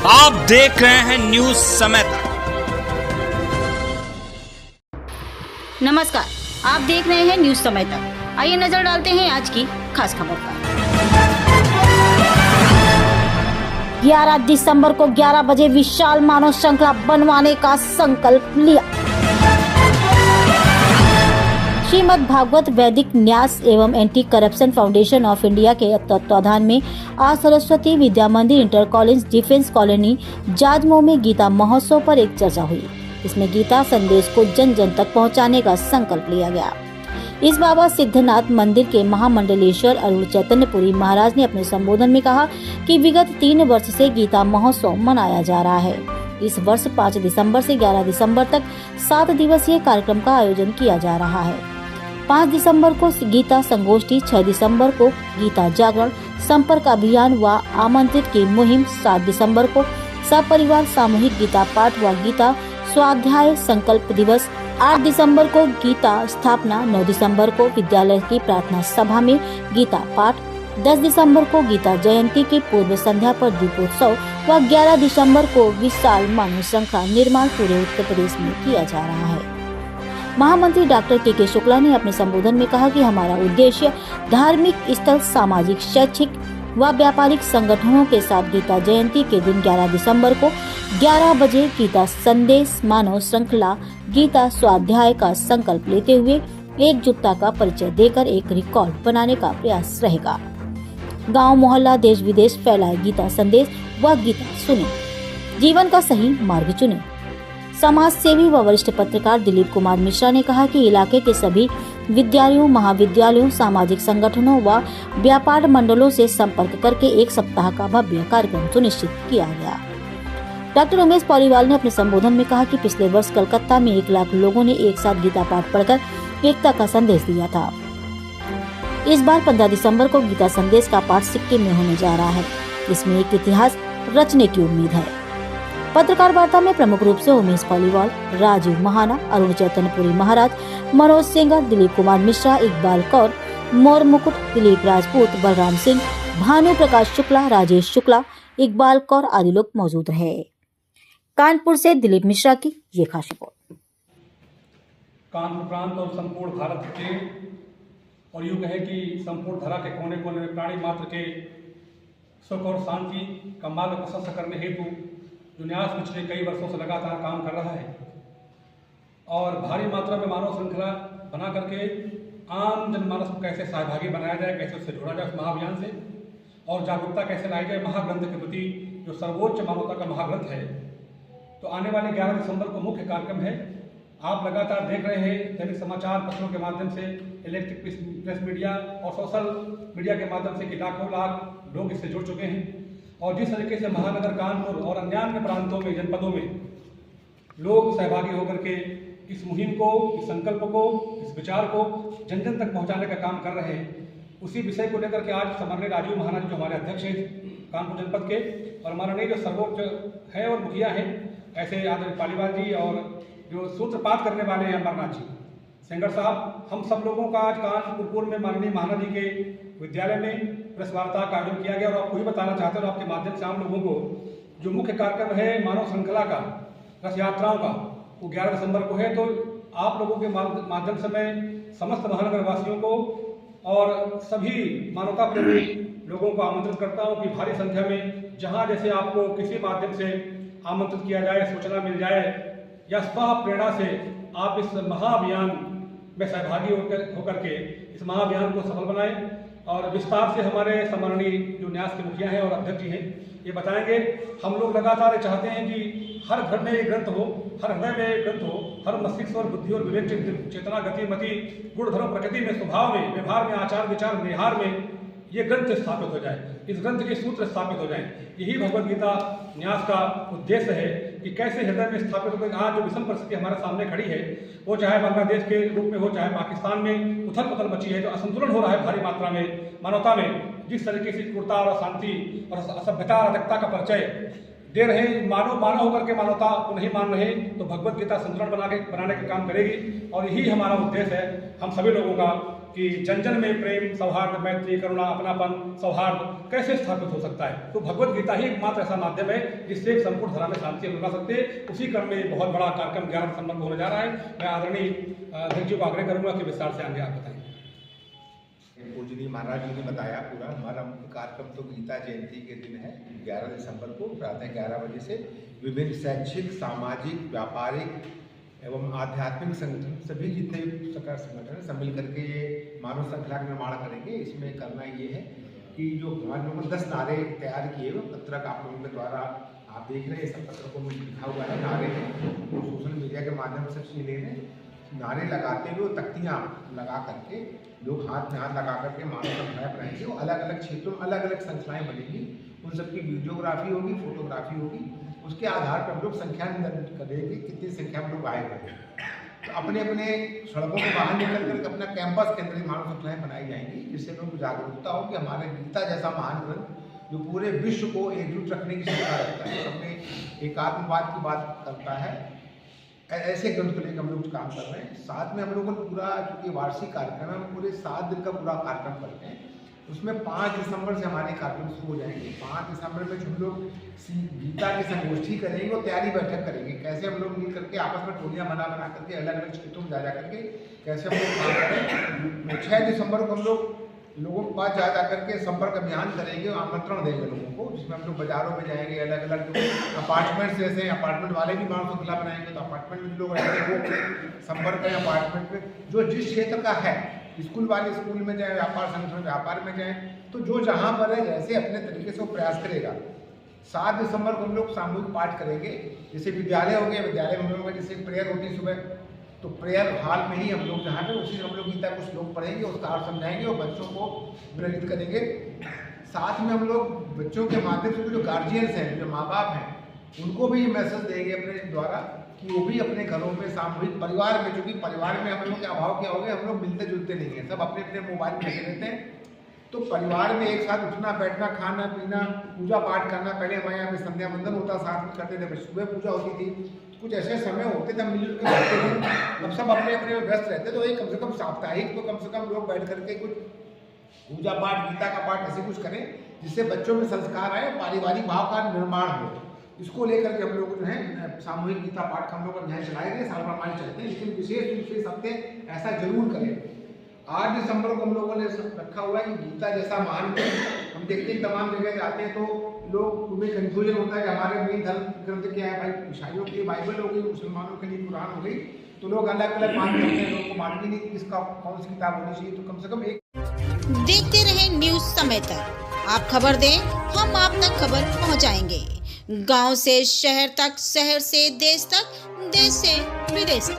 आप देख रहे हैं न्यूज समय तक। नमस्कार, आप देख रहे हैं न्यूज समय तक। आइए नजर डालते हैं आज की खास खबर पर। 11 दिसंबर को 11 बजे विशाल मानव श्रृंखला बनवाने का संकल्प लिया। श्रीमद् भागवत वैदिक न्यास एवं anti corruption foundation of India के तत्वाधान में आज सरस्वती विद्या मंदिर inter college defence colony Jajmau में गीता महोत्सव पर एक चर्चा हुई। इसमें गीता संदेश को जन जन तक पहुंचाने का संकल्प लिया गया। इस बाबा सिद्धनाथ मंदिर के महामंडलेश्वर अरुण चैतन्यपुरी महाराज ने अपने संबोधन में कहा कि विगत 3 वर्ष से गीता महोत्सव मनाया जा रहा है। इस वर्ष 5 दिसंबर से 11 दिसंबर तक 7 दिवसीय कार्यक्रम का आयोजन किया जा रहा है। 5 दिसंबर को गीता संगोष्ठी, 6 दिसंबर को गीता जागरण संपर्क अभियान व आमंत्रित की मुहिम, 7 दिसंबर को सपरिवार सामूहिक गीता पाठ व गीता स्वाध्याय संकल्प दिवस, 8 दिसंबर को गीता स्थापना, 9 दिसंबर को विद्यालय की प्रार्थना सभा में गीता पाठ, 10 दिसंबर को गीता जयंती की पूर्व संध्या पर दीपोत्सव व 11 दिसंबर को विशाल मानव श्रृंखला निर्माण पूरे उत्तर प्रदेश में किया जा रहा है। महामंत्री डॉक्टर के शुक्ला ने अपने संबोधन में कहा कि हमारा उद्देश्य धार्मिक स्थल, सामाजिक, शैक्षिक व व्यापारिक संगठनों के साथ गीता जयंती के दिन 11 दिसंबर को 11 बजे गीता संदेश मानव श्रृंखला गीता स्वाध्याय का संकल्प लेते हुए एकजुटता का परिचय देकर एक रिकॉर्ड बनाने का प्रयास रहेगा। गांव मोहल्ला देश विदेश फैलाए गीता संदेश व गीता सुने, जीवन का सही मार्ग चुने। समाज सेवी व वरिष्ठ पत्रकार दिलीप कुमार मिश्रा ने कहा कि इलाके के सभी विद्यालयों, महाविद्यालयों, सामाजिक संगठनों व व्यापार मंडलों से संपर्क करके एक सप्ताह का भव्य कार्यक्रम सुनिश्चित किया गया। डॉक्टर उमेश पॉलीवाल ने अपने संबोधन में कहा कि पिछले वर्ष कलकत्ता में 1 लाख लोगों ने एक साथ गीता पाठ पढ़कर एकता का संदेश दिया था। इस बार 15 दिसंबर को गीता संदेश का पाठ सिक्किम में होने जा रहा है। इसमें एक इतिहास रचने की उम्मीद है। पत्रकार वार्ता में प्रमुख रूप से उमेश पॉलीवाल, राजीव महाना, अरुण चैतन्यपुरी महाराज, मनोज सिंह, दिलीप कुमार मिश्रा, इकबाल कौर, मोर मुकुट, दिलीप राजपूत, बलराम सिंह, भानु प्रकाश शुक्ला, राजेश शुक्ला, इकबाल कौर आदि लोग मौजूद रहे। कानपुर से दिलीप मिश्रा की ये खास रिपोर्ट। कानपुर प्रांत और संपूर्ण भारत के और यूँ कहें कि संपूर्ण धरा के कोने कोने में प्राणी मात्र के सुख और शांति का मार्ग प्रशस्त करने हेतु जो न्यास पिछले कई वर्षों से लगातार काम कर रहा है और भारी मात्रा में मानव श्रृंखला बना करके आम जनमानस को कैसे सहभागी बनाया जाए, कैसे उससे जोड़ा जाए उस महाअभियान से, और जागरूकता कैसे लाई जाए महाग्रंथ के प्रति जो सर्वोच्च मानवता का महाग्रंथ है। तो आने वाले 11 दिसंबर को मुख्य कार्यक्रम है। आप लगातार देख रहे हैं दैनिक समाचार पत्रों के माध्यम से, इलेक्ट्रिक प्रेस मीडिया और सोशल मीडिया के माध्यम से कि लाखों लाख लोग इससे जुड़ चुके हैं। और जिस तरीके से महानगर कानपुर और अन्य प्रांतों में, जनपदों में लोग सहभागी होकर के इस मुहिम को, इस संकल्प को, इस विचार को जन जन तक पहुंचाने का काम कर रहे हैं, उसी विषय को लेकर के आज माननीय राजीव महाना जी जो हमारे अध्यक्ष हैं कानपुर जनपद के, और माननीय जो सर्वोच्च है और मुखिया हैं ऐसे आदरणीय पालीवाल जी, और जो सूत्रपात करने वाले हैं अमरनाथ जी सेंगर साहब, हम सब लोगों का आज कानपुर में माननीय महाना जी के विद्यालय में प्रेस वार्ता का आयोजन किया गया। और आपको ही बताना चाहते हैं और आपके माध्यम से आम लोगों को जो मुख्य कार्यक्रम है मानव श्रृंखला का, रथ यात्राओं का, वो 11 दिसंबर को है। तो आप लोगों के माध्यम से मैं समस्त महानगर वासियों को और सभी मानवता प्रेमी लोगों को आमंत्रित करता हूँ कि भारी संख्या में जहाँ जैसे आपको किसी माध्यम से आमंत्रित किया जाए, सूचना मिल जाए या स्व प्रेरणा से आप इस महाअभियान में सहभागी होकर के इस महाअभियान को सफल बनाएं। और विस्तार से हमारे सम्माननीय जो न्यास के मुखिया हैं और अध्यक्ष जी हैं ये बताएंगे। हम लोग लगातार चाहते हैं कि हर घर में एक ग्रंथ हो, हर हृदय में एक ग्रंथ हो, हर मस्तिष्क और बुद्धि और विवेक चेतना, गति, मति, गुण, धर्म, प्रकृति में, स्वभाव में, व्यवहार में, आचार विचार, निहार में ये ग्रंथ स्थापित हो जाए, इस ग्रंथ के सूत्र स्थापित हो जाएं। यही भगवद गीता न्यास का उद्देश्य है कि कैसे हृदय में स्थापित हो गए। आज जो विषम परिस्थिति हमारे सामने खड़ी है, वो चाहे बांग्लादेश के रूप में हो, चाहे पाकिस्तान में उथल पुथल मची है, जो असंतुलन हो रहा है भारी मात्रा में मानवता में, जिस तरीके से क्रूरता और शांति और असभ्यता और अराजकता का परिचय दे रहे हैं, मानव होकर के मानवता को नहीं मान रहे, तो भगवद गीता संतुलन बनाने का काम करेगी। और यही हमारा उद्देश्य है हम सभी लोगों का कि जन जन में प्रेम, सौहार्द, मैत्री, करुणा, अपनापन, सौहार्द कैसे स्थापित हो सकता है। तो भगवत गीता ही एकमात्र ऐसा माध्यम है जिससे एक संपूर्ण धरा में शांति हम ला सकते हैं। उसी क्रम में बहुत बड़ा कार्यक्रम 11 दिसंबर को होने जा रहा है। मैं आदरणीय अध्यक्ष जी को आग्रह करूंगा कि विस्तार से आगे आप बताएं। पूजनीय महाराज जी ने बताया पूरा हमारा कार्यक्रम तो गीता जयंती के दिन है 11 दिसंबर को प्रातः 11 बजे से विभिन्न शैक्षिक, सामाजिक, व्यापारिक एवं आध्यात्मिक संगठन सभी जितने संगठन सब मिल करके ये मानव श्रृंखला का निर्माण करेंगे। इसमें करना ये है कि जो हमारे लोगों ने 10 नारे तैयार किए हुए पत्रक आप लोगों के द्वारा आप देख रहे हैं, सब पत्रकों में लिखा हुआ है नारे हैं, सोशल मीडिया के माध्यम से ले रहे हैं। नारे लगाते हुए तख्तियाँ लगा करके लोग हाथ में हाथ लगा करके मानव श्रृंखलाएँ बनाएंगे। वो अलग अलग क्षेत्रों में अलग अलग श्रृंखलाएँ बनेंगी, उन सबकी वीडियोग्राफी होगी, फोटोग्राफी होगी। उसके आधार पर हम लोग संख्या निर्धारित करेंगे कितनी संख्या में लोग आएंगे। तो अपने अपने सड़कों को बाहर निकल करके अपना कैंपस के अंदर ही मानव श्रृंखलाएँ बनाई जाएंगी, जिससे लोगों को जागरूकता हो कि हमारे गीता जैसा महान ग्रंथ जो पूरे विश्व को एकजुट रखने की क्षमता रखता है, अपने एकात्मवाद की बात करता है, ऐसे ग्रंथ को लेकर हम लोग काम कर रहे हैं। साथ में हम लोगों ने पूरा चूँकि वार्षिक कार्यक्रम है, हम पूरे 7 दिन का पूरा कार्यक्रम करते हैं। उसमें 5 दिसंबर से हमारे कार्यक्रम शुरू हो जाएंगे। 5 दिसंबर में हम लोग गीता की संगोष्ठी करेंगे और तैयारी बैठक करेंगे। कैसे हम लोग मिल करके आपस में टोलियाँ बना करके अलग अलग क्षेत्रों में जा करके कैसे हम लोग काम करें। 6 दिसंबर को हम लोग लोगों के पास जा करके संपर्क अभियान करेंगे, आमंत्रण देंगे लोगों को, जिसमें हम लोग बाजारों में जाएंगे, अलग अलग जो अपार्टमेंट्स जैसे अपार्टमेंट वाले भी मानव श्रृंखला बनाएंगे, तो अपार्टमेंट में लोग रहेंगे वो संपर्क करें अपार्टमेंट में, जो जिस क्षेत्र का है, स्कूल वाले स्कूल में जाए, व्यापार संगठन व्यापार में जाए, तो जो जहाँ पर है जैसे अपने तरीके से वो प्रयास करेगा। 7 दिसंबर को हम लोग सामूहिक पाठ करेंगे, जैसे विद्यालय हो गए, विद्यालय में हम लोग जैसे प्रेयर होती है सुबह, तो प्रेयर हॉल में ही हम लोग जहाँ पे उसी हम लोग गीता को श्लोक पढ़ेंगे, उसका अर्थ समझाएंगे और बच्चों को प्रेरित करेंगे। साथ में हम लोग बच्चों के माध्यम से जो गार्जियंस हैं, जो माँ बाप हैं, उनको भी मैसेज देंगे अपने द्वारा कि वो भी अपने घरों में सामूहिक परिवार में, चूँकि परिवार में हम लोग के अभाव क्या हो गया, हम लोग मिलते जुलते नहीं हैं, सब अपने अपने मोबाइल में लगे रहते हैं। तो परिवार में एक साथ उठना बैठना, खाना पीना, पूजा पाठ करना, पहले हमारे यहाँ पे संध्या वंदन होता साथ में करते थे, सुबह पूजा होती थी, कुछ ऐसे समय होते थे मिलजुल के बैठते थे। अब सब अपने अपने में व्यस्त रहते, तो एक कम से कम साप्ताहिक तो कम से कम लोग बैठ करके कुछ पूजा पाठ, गीता का पाठ ऐसे कुछ करें जिससे बच्चों में संस्कार आए, पारिवारिक भाव का निर्माण हो। इसको लेकर के हम लोग जो है सामूहिक गीता पाठ हम लोग अभियान चलाए गए, साल प्रमाण चलते हैं, लेकिन विशेष रूप से सबसे ऐसा जरूर करें। 8 दिसंबर को हम लोगों ने रखा हुआ है कि गीता जैसा महान ग्रंथ, हम देखते हैं तमाम जगह जाते हैं तो लोग में कन्फ्यूजन होता है कि हमारे मेन धर्म ग्रंथ क्या है। भाई ईसाइयों के लिए बाइबल हो गई, मुसलमानों के लिए कुरान हो गई, तो लोग अलग अलग मान करते हैं, लोगों को मालूम ही नहीं कि किसका कौन सी किताब होनी चाहिए। तो कम से कम एक देखते रहे न्यूज समय तक, आप खबर दें हम आप तक खबर पहुंचाएंगे। गांव से शहर तक, शहर से देश तक, देश से विदेश तक।